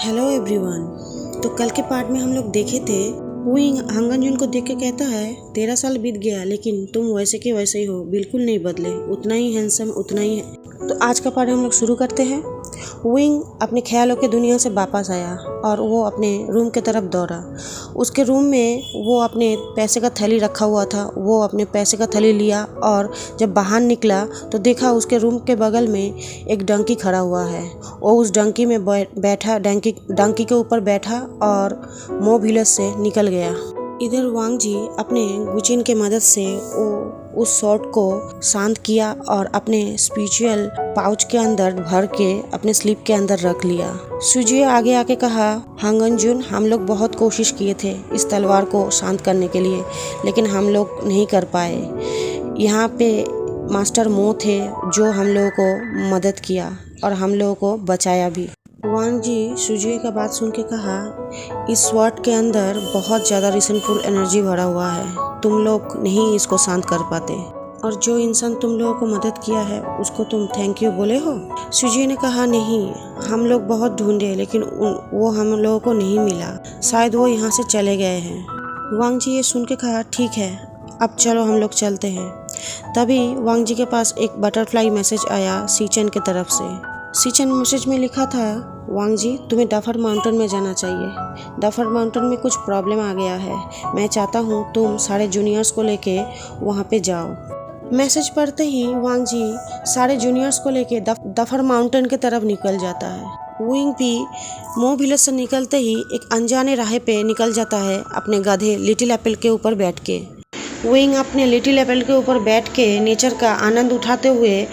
Hello everyone. तो कल के पार्ट में हम लोग देखे थे वुइंग हांगन को देख के कहता है 13 साल बीत गया लेकिन तुम वैसे के वैसे ही हो, बिल्कुल नहीं बदले, उतना ही हैंडसम, उतना ही है। तो आज का पार्ट हम लोग शुरू करते हैं। वुइंग अपने ख्यालों के दुनिया से वापस आया और वो अपने रूम की तरफ दौड़ा। उसके रूम में वो अपने पैसे का थैली रखा हुआ था। वो अपने पैसे का थैली लिया और जब बाहर निकला तो देखा उसके रूम के बगल में एक डंकी खड़ा हुआ है। वो उस डंकी में बैठा डंकी के ऊपर बैठा और मो विलेज से निकल गया। इधर वांग जी अपने गुचिन के मदद से वो उस शॉट को शांत किया और अपने स्पिरिचुअल पाउच के अंदर भर के अपने स्लीप के अंदर रख लिया। सुजिए आगे आके कहा, हांगन जुन, हम लोग बहुत कोशिश किए थे इस तलवार को शांत करने के लिए, लेकिन हम लोग नहीं कर पाए। यहाँ पे मास्टर मो थे जो हम लोगों को मदद किया और हम लोगों को बचाया भी। वांग जी सुजिए का बात सुन के कहा, इस स्वॉर्ड के अंदर बहुत ज़्यादा रिसेंटफुल एनर्जी भरा हुआ है, तुम लोग नहीं इसको शांत कर पाते, और जो इंसान तुम लोगों को मदद किया है उसको तुम थैंक यू बोले हो। सुजिए ने कहा, नहीं, हम लोग बहुत ढूंढे लेकिन वो हम लोगों को नहीं मिला, शायद वो यहाँ से चले गए हैं। वांग जी ये सुन के कहा, ठीक है, अब चलो हम लोग चलते हैं। तभी वांग जी के पास एक बटरफ्लाई मैसेज आया सीचन की तरफ से। सीचन मैसेज में लिखा था, वांग जी तुम्हें डफर माउंटेन में जाना चाहिए। डफर माउंटेन में कुछ प्रॉब्लम आ गया है, मैं चाहता हूँ तुम सारे जूनियर्स को लेके वहाँ पे जाओ। मैसेज पढ़ते ही वांग जी सारे जूनियर्स को लेके डफर माउंटेन की तरफ निकल जाता है। वुइंग भी मो विलेज से निकलते ही एक अनजाने राह पे निकल जाता है अपने गधे लिटिल एप्पल के ऊपर बैठ के। वुइंग अपने लिटिल एप्पल के ऊपर बैठ के नेचर का आनंद उठाते हुए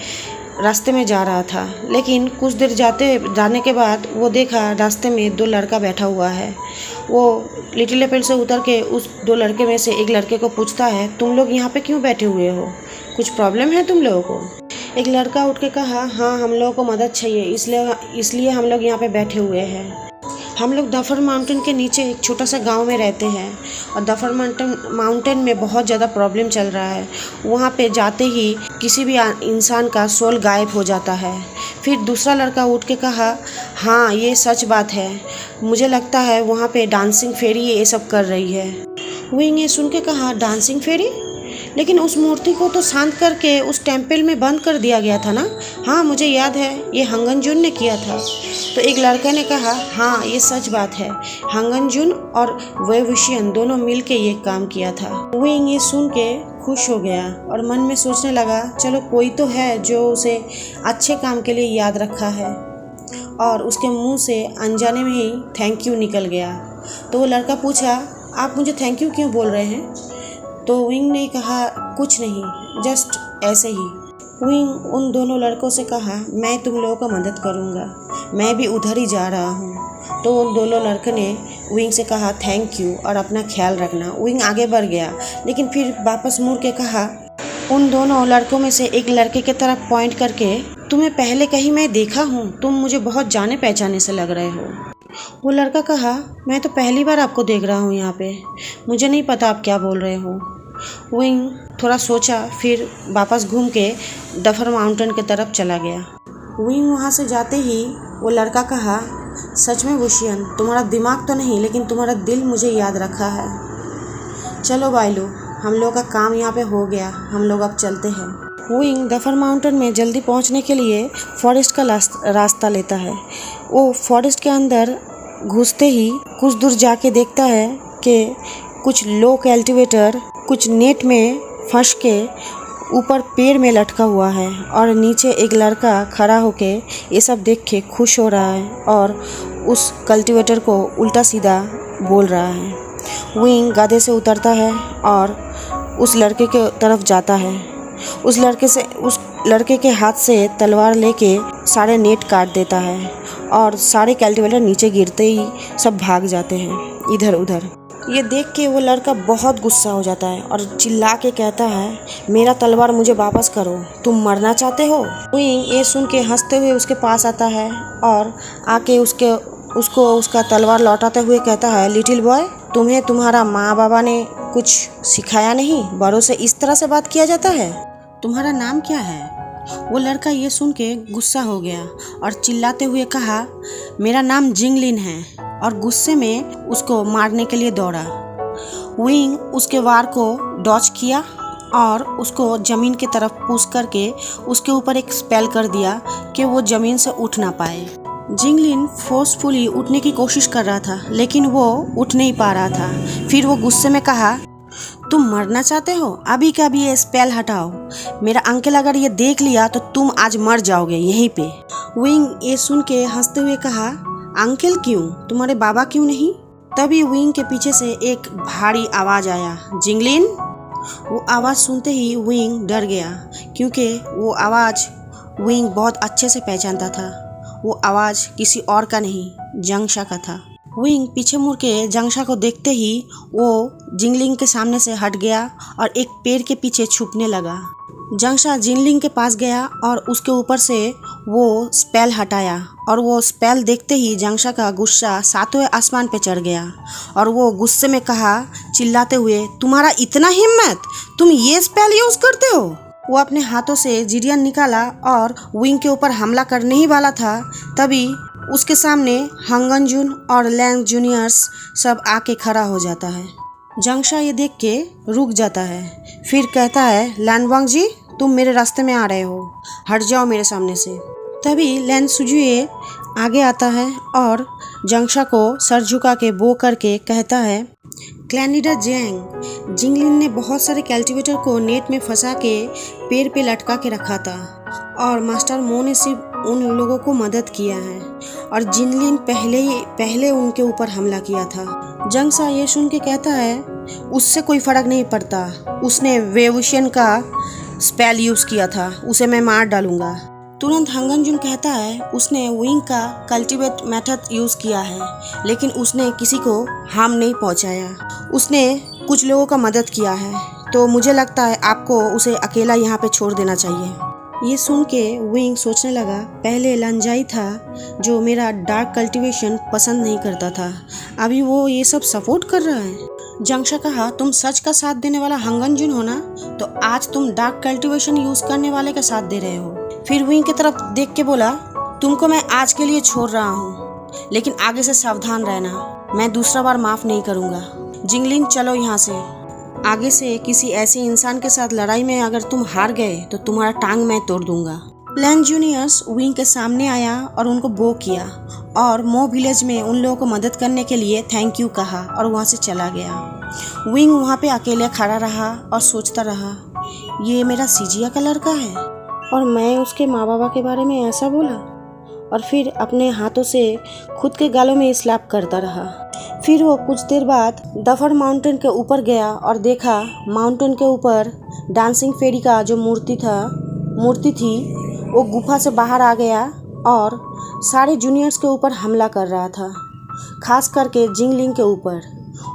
रास्ते में जा रहा था, लेकिन कुछ देर जाने के बाद वो देखा रास्ते में दो लड़का बैठा हुआ है। वो लिटिल एप्पल से उतर के उस दो लड़के में से एक लड़के को पूछता है, तुम लोग यहाँ पे क्यों बैठे हुए हो, कुछ प्रॉब्लम है तुम लोगों को? एक लड़का उठ के कहा, हाँ, हम लोगों को मदद चाहिए, इसलिए हम लोग यहाँ पे बैठे हुए हैं। हम लोग डफर माउंटेन के नीचे एक छोटा सा गांव में रहते हैं और डफर माउंटेन में बहुत ज़्यादा प्रॉब्लम चल रहा है। वहाँ पे जाते ही किसी भी इंसान का सोल गायब हो जाता है। फिर दूसरा लड़का उठ के कहा, हाँ, ये सच बात है, मुझे लगता है वहाँ पे डांसिंग फेरी ये सब कर रही है। वुइंग ये सुन के कहा, डांसिंग फेरी? लेकिन उस मूर्ति को तो शांत करके उस टेम्पल में बंद कर दिया गया था ना। हाँ, मुझे याद है, ये हांगन जुन ने किया था। तो एक लड़के ने कहा, हाँ, ये सच बात है, हांगन जुन और वै विशियन दोनों मिल के ये काम किया था। वुइंग ये सुन के खुश हो गया और मन में सोचने लगा, चलो कोई तो है जो उसे अच्छे काम के लिए याद रखा है, और उसके मुंह से अनजाने में ही थैंक यू निकल गया। तो वो लड़का पूछा, आप मुझे थैंक यू क्यों बोल रहे हैं? तो वुइंग ने कहा, कुछ नहीं, जस्ट ऐसे ही। वुइंग उन दोनों लड़कों से कहा, मैं तुम लोगों को मदद करूँगा, मैं भी उधर ही जा रहा हूँ। तो उन दोनों लड़के ने वुइंग से कहा, थैंक यू और अपना ख्याल रखना। वुइंग आगे बढ़ गया, लेकिन फिर वापस मुड़ के कहा, उन दोनों लड़कों में से एक लड़के की तरफ पॉइंट करके, तुम्हें पहले कहीं मैं देखा हूँ, तुम मुझे बहुत जाने पहचाने से लग रहे हो। वो लड़का कहा, मैं तो पहली बार आपको देख रहा हूँ यहाँ पे, मुझे नहीं पता आप क्या बोल रहे हो। वुइंग थोड़ा सोचा, फिर वापस घूम के डफर माउंटेन की तरफ चला गया। वुइंग वहाँ से जाते ही वो लड़का कहा, सच में वुशियन, तुम्हारा दिमाग तो नहीं लेकिन तुम्हारा दिल मुझे याद रखा है। चलो बाइलो, हम लोग का काम यहाँ पे हो गया, हम लोग अब चलते हैं। वुइंग डफर माउंटेन में जल्दी पहुँचने के लिए फॉरेस्ट का रास्ता लेता है। वो फॉरेस्ट के अंदर घुसते ही कुछ दूर जाके देखता है कि कुछ लो कल्टीवेटर कुछ नेट में फंस के ऊपर पेड़ में लटका हुआ है, और नीचे एक लड़का खड़ा होके ये सब देख के खुश हो रहा है और उस कल्टीवेटर को उल्टा सीधा बोल रहा है। वुइंग गधे से उतरता है और उस लड़के के तरफ जाता है। उस लड़के के हाथ से तलवार लेके सारे नेट काट देता है और सारे कल्टीवेटर नीचे गिरते ही सब भाग जाते हैं इधर उधर। ये देख के वो लड़का बहुत गुस्सा हो जाता है और चिल्ला के कहता है, मेरा तलवार मुझे वापस करो, तुम मरना चाहते हो? वुइंग ये सुन के हंसते हुए उसके पास आता है और आके उसको उसका तलवार लौटाते हुए कहता है, लिटिल बॉय, तुम्हें तुम्हारा माँ बाबा ने कुछ सिखाया नहीं? बड़ों से इस तरह से बात किया जाता है? तुम्हारा नाम क्या है? वो लड़का ये सुन के गुस्सा हो गया और चिल्लाते हुए कहा, मेरा नाम जिंगलिन है, और गुस्से में उसको मारने के लिए दौड़ा। विंग उसके वार को डॉच किया और उसको ज़मीन की तरफ पुश करके उसके ऊपर एक स्पेल कर दिया कि वो ज़मीन से उठ ना पाए। जिंगलिन फोर्सफुली उठने की कोशिश कर रहा था, लेकिन वो उठ नहीं पा रहा था। फिर वो गुस्से में कहा, तुम मरना चाहते हो? अभी का अभी ये स्पेल हटाओ। मेरा अंकल अगर ये देख लिया तो तुम आज मर जाओगे यहीं पे। विंग ये सुन के हंसते हुए कहा, अंकल क्यों? तुम्हारे बाबा क्यों नहीं? तभी विंग के पीछे से एक भारी आवाज़ आया, जिंगलिन। वो आवाज़ सुनते ही विंग डर गया, क्योंकि वो आवाज़ विंग बहुत अच्छे से पहचानता था। वो आवाज़ किसी और का नहीं, जंगशा का था। विंग पीछे मुड़ के जंगशा को देखते ही वो जिंगलिंग के सामने से हट गया और एक पेड़ के पीछे छुपने लगा। जंगशा जिंगलिंग के पास गया और उसके ऊपर से वो स्पेल हटाया, और वो स्पेल देखते ही जंगशा का गुस्सा सातवें आसमान पे चढ़ गया और वो गुस्से में कहा, चिल्लाते हुए, तुम्हारा इतना हिम्मत, तुम ये स्पेल यूज़ करते हो? वो अपने हाथों से जिरियन निकाला और विंग के ऊपर हमला करने ही वाला था। तभी उसके सामने हंगनजुन और लैंग जूनियर्स सब आके खड़ा हो जाता है। जंगशा ये देख के रुक जाता है, फिर कहता है, लैनवांग जी, तुम मेरे रास्ते में आ रहे हो, हट जाओ मेरे सामने से। तभी लैन सुजुए आगे आता है और जंगशा को सर झुका के बो करके कहता है, क्लैन लीडर जेंग, जिंगलिन ने बहुत सारे कल्टीवेटर को नेट में फंसा के पेड़ पे लटका के रखा था और मास्टर मो ने सिर्फ उन लोगों को मदद किया है और जिंगलिन पहले उनके ऊपर हमला किया था। जंगशा ये सुन के कहता है, उससे कोई फर्क नहीं पड़ता, उसने वेवुशियन का स्पेल यूज़ किया था, उसे मैं मार डालूंगा। तुरंत हंगनजुन कहता है, उसने विंग का कल्टीवेट मेथड यूज़ किया है, लेकिन उसने किसी को हार्म नहीं पहुंचाया, उसने कुछ लोगों का मदद किया है, तो मुझे लगता है आपको उसे अकेला यहाँ पे छोड़ देना चाहिए। ये सुन के विंग सोचने लगा, पहले लंजाई था जो मेरा डार्क कल्टीवेशन पसंद नहीं करता था, अभी वो ये सब सपोर्ट कर रहा है। जंगशा कहा, तुम सच का साथ देने वाला हंगनजुन हो ना, तो आज तुम डार्क कल्टीवेशन यूज़ करने वाले का साथ दे रहे हो। फिर विंग की तरफ देख के बोला, तुमको मैं आज के लिए छोड़ रहा हूँ, लेकिन आगे से सावधान रहना, मैं दूसरा बार माफ़ नहीं करूँगा। जिंगलिन, चलो यहाँ से। आगे से किसी ऐसे इंसान के साथ लड़ाई में अगर तुम हार गए तो तुम्हारा टांग मैं तोड़ दूंगा। लैन जूनियर्स विंग के सामने आया और उनको बो किया और मो विलेज में उन लोगों को मदद करने के लिए थैंक यू कहा और वहाँ से चला गया। विंग वहाँ पे अकेले खड़ा रहा और सोचता रहा, ये मेरा सीजिया का लड़का है और मैं उसके माँ बाबा के बारे में ऐसा बोला, और फिर अपने हाथों से खुद के गालों में स्लैप करता रहा। फिर वो कुछ देर बाद डफर माउंटेन के ऊपर गया और देखा माउंटेन के ऊपर डांसिंग फेरी का जो मूर्ति थी वो गुफा से बाहर आ गया और सारे जूनियर्स के ऊपर हमला कर रहा था, खास करके जिंगलिंग के ऊपर।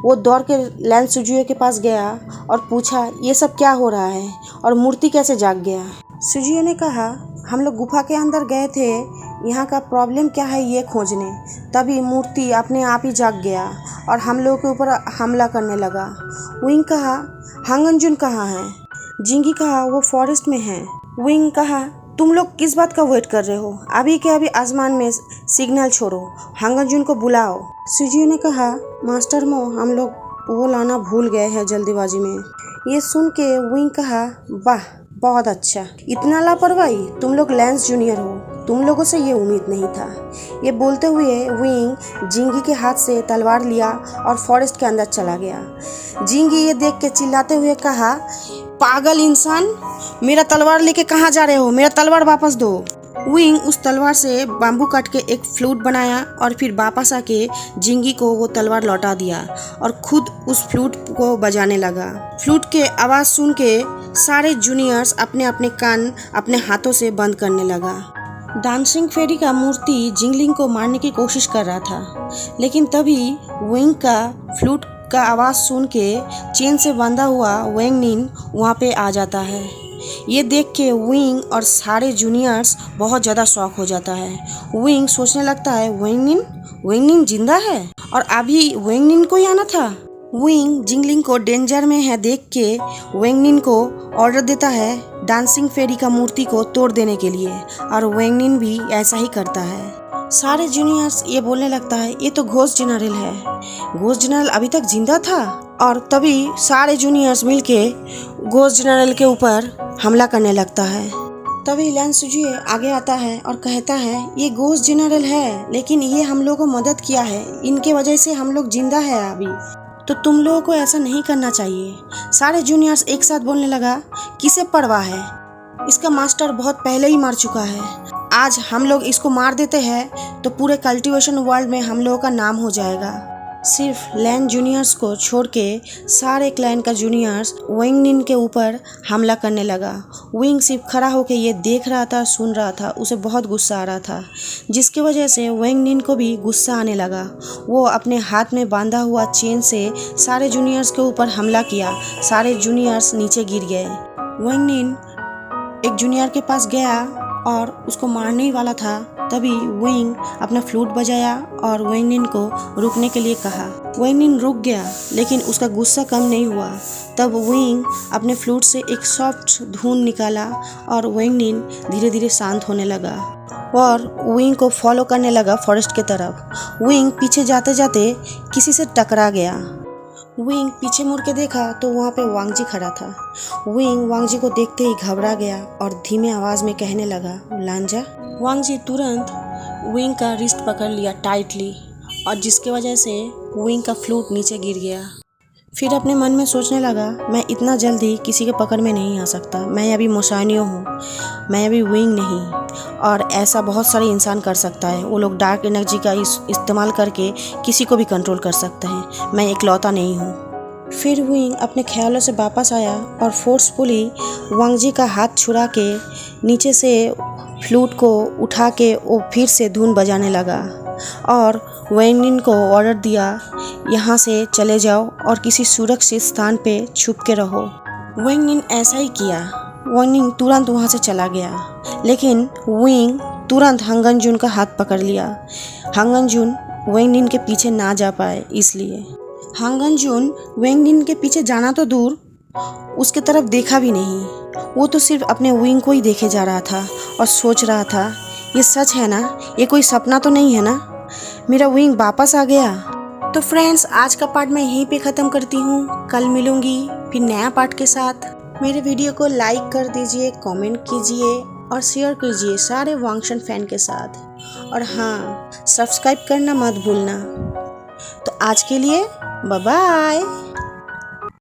वो दौड़ के लैन सुजुए के पास गया और पूछा, ये सब क्या हो रहा है और मूर्ति कैसे जाग गया? सुजुए ने कहा, हम लोग गुफा के अंदर गए थे यहाँ का प्रॉब्लम क्या है ये खोजने, तभी मूर्ति अपने आप ही जाग गया और हम लोगों के ऊपर हमला करने लगा। विंग कहा, हंगनजुन कहाँ है? जिंगी कहा, वो फॉरेस्ट में है। विंग कहा, तुम लोग किस बात का वेट कर रहे हो? अभी के अभी आसमान में सिग्नल छोड़ो, हंगनजुन को बुलाओ। सुजुए ने कहा, मास्टर मो, हम लोग वो लाना भूल गए हैं जल्दीबाजी में। ये सुन के विंग कहा, वाह बहुत अच्छा, इतना लापरवाही, तुम लोग लैंस जूनियर हो, तुम लोगों से ये उम्मीद नहीं था। ये बोलते हुए विंग जिंगी के हाथ से तलवार लिया और फॉरेस्ट के अंदर चला गया। जिंगी ये देख के चिल्लाते हुए कहा, पागल इंसान, मेरा तलवार लेके कहाँ जा रहे हो? मेरा तलवार वापस दो। विंग उस तलवार से बाम्बू काट के एक फ्लूट बनाया और फिर वापस आके जिंगी को वो तलवार लौटा दिया और खुद उस फ्लूट को बजाने लगा। फ्लूट के आवाज़ सुन के सारे जूनियर्स अपने अपने कान अपने हाथों से बंद करने लगा। डांसिंग फेरी का मूर्ति जिंगलिंग को मारने की कोशिश कर रहा था, लेकिन तभी विंग का फ्लूट का आवाज़ सुन के चेन से बंधा हुआ वेंगनिन वहाँ पे आ जाता है। ये देख के विंग और सारे जूनियर्स बहुत ज़्यादा शॉक हो जाता है। विंग सोचने लगता है, वेंगनिन जिंदा है और अभी वेंगनिन को ही आना था। विंग जिंगलिंग को डेंजर में है देख के वेंगनिन को ऑर्डर देता है डांसिंग फेरी का मूर्ति को तोड़ देने के लिए, और वेंगनिन भी ऐसा ही करता है। सारे जूनियर्स ये बोलने लगता है ये तो घोस्ट जनरल है, घोस्ट जनरल अभी तक जिंदा था। और तभी सारे जूनियर्स मिलके घोस्ट जनरल के ऊपर हमला करने लगता है। तभी लैन सुजुए आगे आता है और कहता है ये घोस्ट जनरल है, लेकिन ये हम लोगों को मदद किया है, इनके वजह से हम लोग जिंदा है अभी, तो तुम लोगों को ऐसा नहीं करना चाहिए। सारे जूनियर्स एक साथ बोलने लगा किसे परवाह है, इसका मास्टर बहुत पहले ही मार चुका है, आज हम लोग इसको मार देते हैं तो पूरे कल्टीवेशन वर्ल्ड में हम लोगों का नाम हो जाएगा। सिर्फ लैन जूनियर्स को छोड़ के सारे क्लैन का जूनियर्स वेंगनिन के ऊपर हमला करने लगा। विंग सिर्फ खड़ा होकर ये देख रहा था, सुन रहा था, उसे बहुत गुस्सा आ रहा था, जिसकी वजह से वेंगनिन को भी गुस्सा आने लगा। वो अपने हाथ में बांधा हुआ चेन से सारे जूनियर्स के ऊपर हमला किया। सारे जूनियर्स नीचे गिर गए। वेंगनिन एक जूनियर के पास गया और उसको मारने ही वाला था, तभी विंग अपना फ्लूट बजाया और वेंगनिन को रुकने के लिए कहा। वेंगनिन रुक गया, लेकिन उसका गुस्सा कम नहीं हुआ। तब विंग अपने फ्लूट से एक सॉफ्ट धुन निकाला और वेंगनिन धीरे धीरे शांत होने लगा और विंग को फॉलो करने लगा फॉरेस्ट की तरफ। विंग पीछे जाते जाते किसी से टकरा गया। विंग पीछे मुड़ के देखा तो वहाँ पे वांगजी खड़ा था। विंग वांगजी को देखते ही घबरा गया और धीमे आवाज में कहने लगा लांजा। वांगजी तुरंत विंग का रिस्ट पकड़ लिया टाइटली, और जिसके वजह से विंग का फ्लूट नीचे गिर गया। फिर अपने मन में सोचने लगा मैं इतना जल्दी किसी के पकड़ में नहीं आ सकता, मैं अभी मोशानियो हूँ, मैं अभी विंग नहीं। और ऐसा बहुत सारे इंसान कर सकता है, वो लोग डार्क एनर्जी का इस्तेमाल करके किसी को भी कंट्रोल कर सकते हैं, मैं इकलौता नहीं हूँ। फिर विंग अपने ख्यालों से वापस आया और फोर्सफुली वांगजी का हाथ छुड़ा के नीचे से फ्लूट को उठा के वो फिर से धुन बजाने लगा और वेंगनिन को ऑर्डर दिया यहाँ से चले जाओ और किसी सुरक्षित स्थान पे छुप के रहो। वेंगनिन ऐसा ही किया। वेंगनिन तुरंत वहाँ से चला गया, लेकिन विंग तुरंत हंगनजुन का हाथ पकड़ लिया। हंगनजुन वेंगनिन के पीछे ना जा पाए इसलिए। हंगनजुन वेंगनिन के पीछे जाना तो दूर, उसके तरफ देखा भी नहीं, वो तो सिर्फ अपने विंग को ही देखे जा रहा था और सोच रहा था ये सच है ना, ये कोई सपना तो नहीं है ना, मेरा विंग वापस आ गया। तो फ्रेंड्स, आज का पार्ट मैं यहीं पे ख़त्म करती हूँ। कल मिलूंगी फिर नया पार्ट के साथ। मेरे वीडियो को लाइक कर दीजिए, कमेंट कीजिए और शेयर कीजिए सारे वांगशन फैन के साथ। और हाँ, सब्सक्राइब करना मत भूलना। तो आज के लिए बाय बाय।